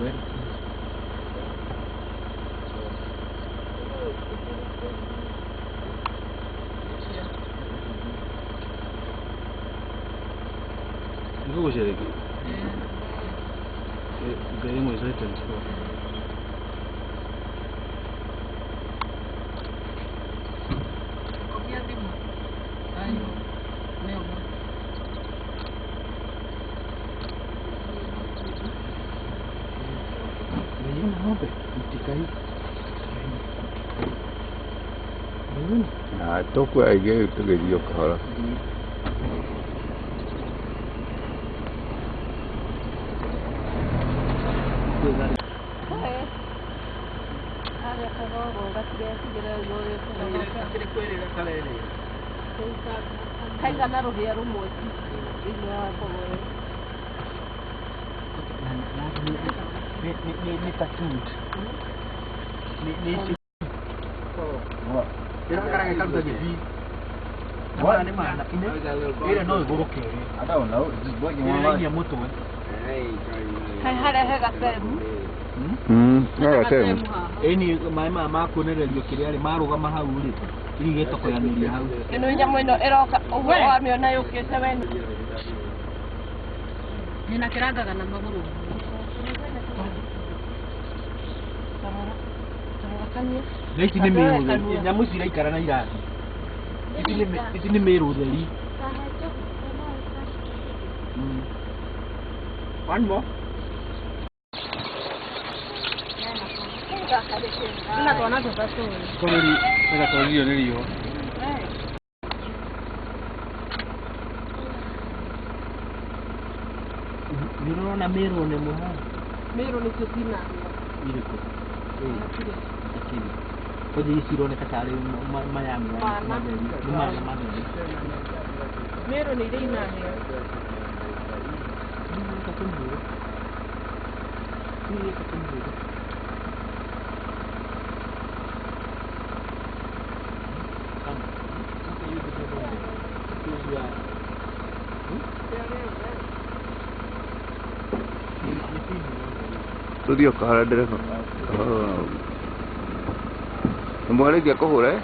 Well. Niko kushiriki. Gari mwezi wa transport. Kopia simu. Ayo. Leo. Niliona ng'ombe mtika hii. À, tốt quá ghê tôi ghi vô cờ. Kaigana ruhia rumwe thĩinĩ wa mbogo Ni tatud. Ni Pero sekarang kita udah jadi. Wah, ini mana? Ini no guru kiri. I don't know. Just what you want. Ini motor. Hai gatemu Nó là cái Ini mai mama kunererio kiri ari marugama hau ri. Iri getokoyanĩria hau. ĩno nyamũ ĩno ĩroka ũguo wamĩona yũkĩte wene nina kĩrangaga na magũrũ Ici nĩ mĩrũ theri. Nyamũ ici iraikara na irathi. Ici nĩ mĩrũ theri. One more. Ina twana tũtatũ Bũrũri ĩgatwarithio nĩ riũa. Nĩ ũrona mĩrũ nĩmwe haha. mĩrũ nĩcio cina Irĩkũ? Akini. Kwenye ici ironeka tarĩ mayami matheri. Nĩ mana matheri. mĩrũ nĩ irĩ inahĩa tôi đi cờ là được. Mới lấy việc có hồ đấy.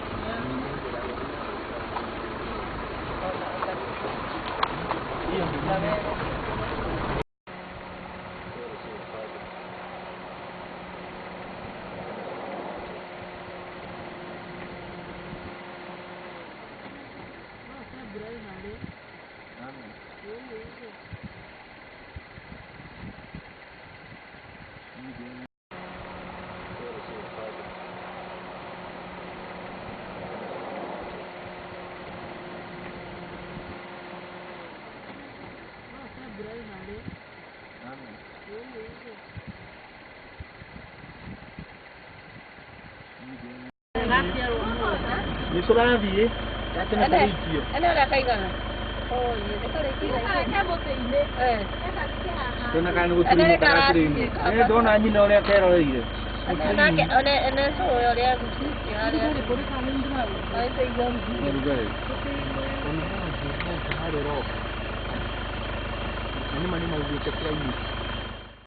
Nĩ tũrathiĩ. Gatene karĩkio. ene ũrĩa kaigana Tena kana gũtirĩ karatĩrĩ-inĩ. Ndona nyina ũrĩa ateroreire. ene ũyũ ũrĩa Nĩ manĩ maugĩte kĩrainĩ.